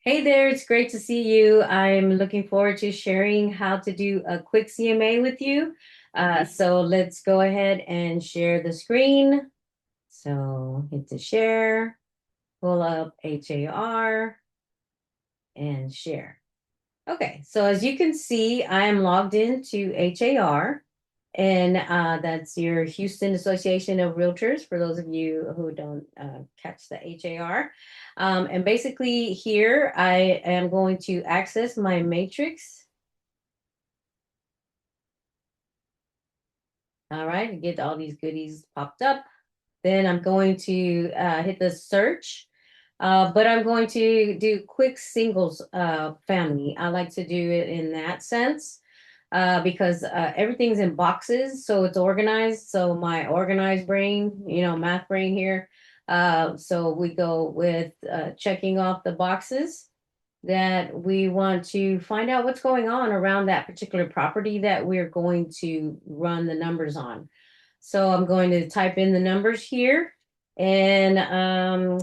Hey there, it's great to see you. I'm looking forward to sharing how to do a quick CMA with you. So let's go ahead and share the screen. So hit the share, pull up HAR and share. Okay, so as you can see, I am logged into HAR, and that's your Houston Association of Realtors, for those of you who don't catch the HAR. And basically here, I am going to access my matrix. All right, get all these goodies popped up. Then I'm going to hit the search, but I'm going to do quick singles family. I like to do it in that sense because everything's in boxes, so it's organized. So my organized brain, math brain here. So we go with checking off the boxes that we want to find out what's going on around that particular property that we're going to run the numbers on. So I'm going to type in the numbers here. And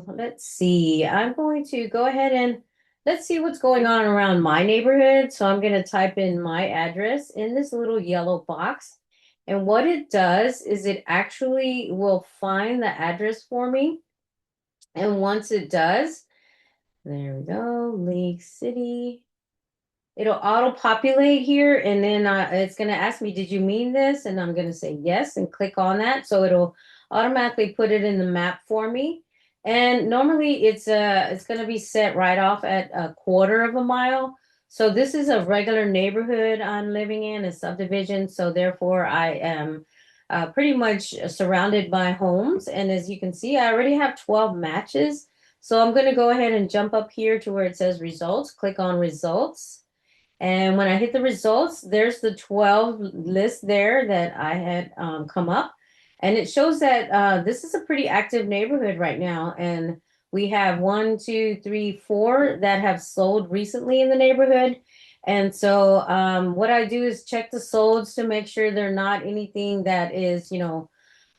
let's see, I'm going to go ahead and let's see what's going on around my neighborhood. So I'm going to type in my address in this little yellow box. And what it does is it actually will find the address for me. And once it does, there we go, Lake City. It'll auto-populate here, and then it's going to ask me, did you mean this? And I'm going to say yes and click on that. So it'll automatically put it in the map for me. And normally it's going to be set right off at a quarter of a mile. So this is a regular neighborhood I'm living in, a subdivision. So therefore I am pretty much surrounded by homes. And as you can see, I already have 12 matches. So I'm going to go ahead and jump up here to where it says results, click on results. And when I hit the results, there's the 12 list there that I had come up. And it shows that this is a pretty active neighborhood right now. And we have one, two, three, four that have sold recently in the neighborhood. And so what I do is check the solds to make sure they're not anything that is,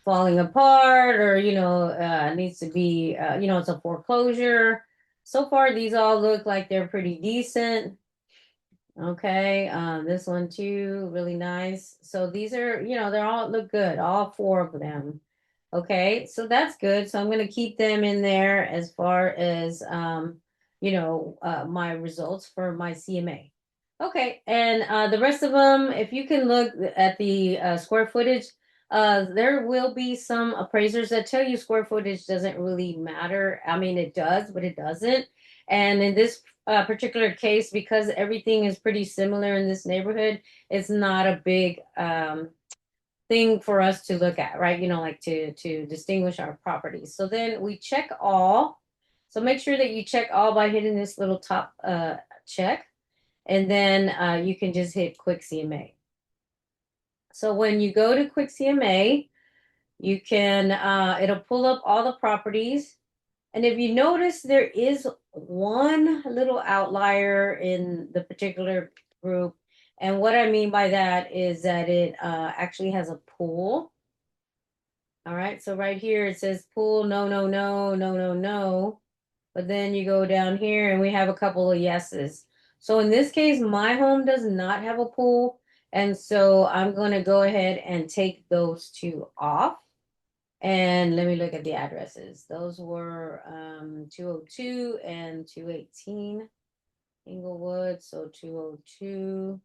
falling apart or, needs to be, it's a foreclosure. So far, these all look like they're pretty decent. Okay, this one too, really nice. So these are, they're all look good, all four of them. Okay, so that's good. So I'm going to keep them in there as far as, my results for my CMA. Okay, and the rest of them, if you can look at the square footage, there will be some appraisers that tell you square footage doesn't really matter. I mean, it does, but it doesn't. And in this particular case, because everything is pretty similar in this neighborhood, it's not a big thing for us to look at, right? Like to distinguish our properties. So then we check all. So make sure that you check all by hitting this little top check, and then you can just hit quick CMA. So when you go to quick CMA, you can it'll pull up all the properties. And if you notice, there is one little outlier in the particular group. And what I mean by that is that it actually has a pool. All right, so right here it says pool, no, no, no, no, no, no. But then you go down here and we have a couple of yeses. So in this case, my home does not have a pool. And so I'm going to go ahead and take those two off. And let me look at the addresses. Those were 202 and 218 Inglewood. So 202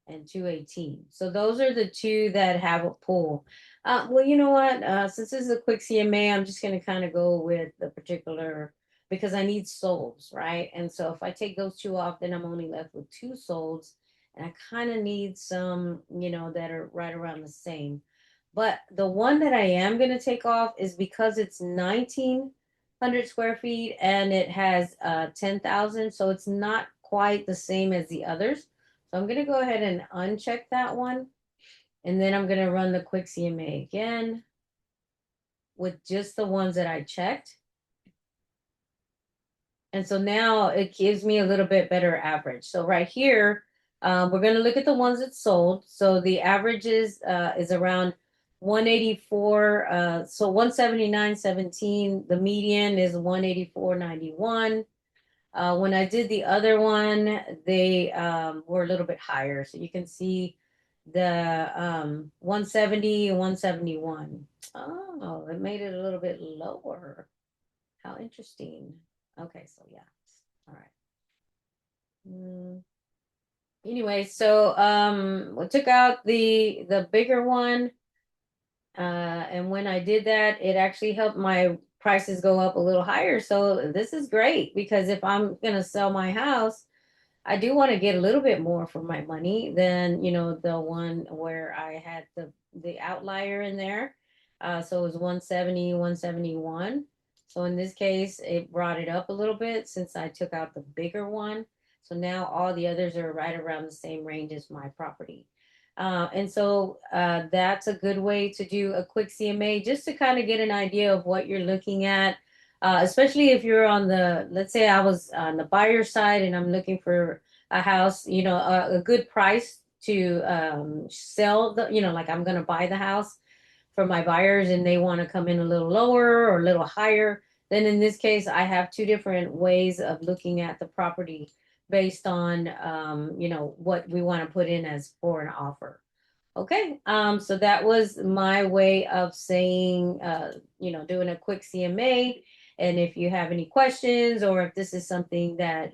and 218. So those are the two that have a pool. Well, you know what? Since this is a quick CMA, I'm just going to kind of go with the particular because I need solds, right? And so if I take those two off, then I'm only left with two solds. And I kind of need some, that are right around the same. But the one that I am going to take off is because it's 1,900 square feet and it has 10,000. So it's not quite the same as the others. So I'm going to go ahead and uncheck that one. And then I'm going to run the quick CMA again with just the ones that I checked. And so now it gives me a little bit better average. So right here, we're going to look at the ones that sold. So the average is around 184. So 179.17. The median is 184.91. When I did the other one, they were a little bit higher. So you can see the 170 and 171. Oh, it made it a little bit lower. How interesting. Okay, so yeah. All right. Mm, anyway, so we took out the bigger one. And when I did that, it actually helped my prices go up a little higher. So this is great because if I'm gonna sell my house, I do want to get a little bit more for my money than, the one where I had the outlier in there. So it was 170, 171. So in this case, it brought it up a little bit since I took out the bigger one. So now all the others are right around the same range as my property. And so that's a good way to do a quick CMA just to kind of get an idea of what you're looking at, especially if you're on let's say I was on the buyer side and I'm looking for a house, a good price to sell like I'm going to buy the house for my buyers and they want to come in a little lower or a little higher. Then in this case, I have two different ways of looking at the property based on, what we want to put in as for an offer. Okay, so that was my way of saying, doing a quick CMA. And if you have any questions or if this is something that,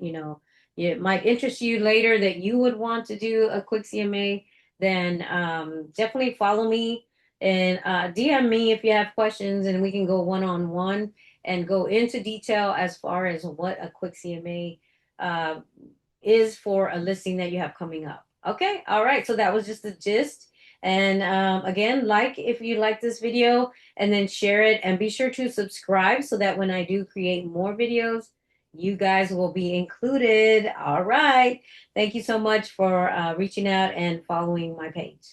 it might interest you later that you would want to do a quick CMA, then definitely follow me and DM me if you have questions and we can go one-on-one and go into detail as far as what a quick CMA uh, is for a listing that you have coming up. Okay, all right. So that was just the gist. And again, like if you like this video and then share it and be sure to subscribe so that when I do create more videos, you guys will be included. All right. Thank you so much for reaching out and following my page.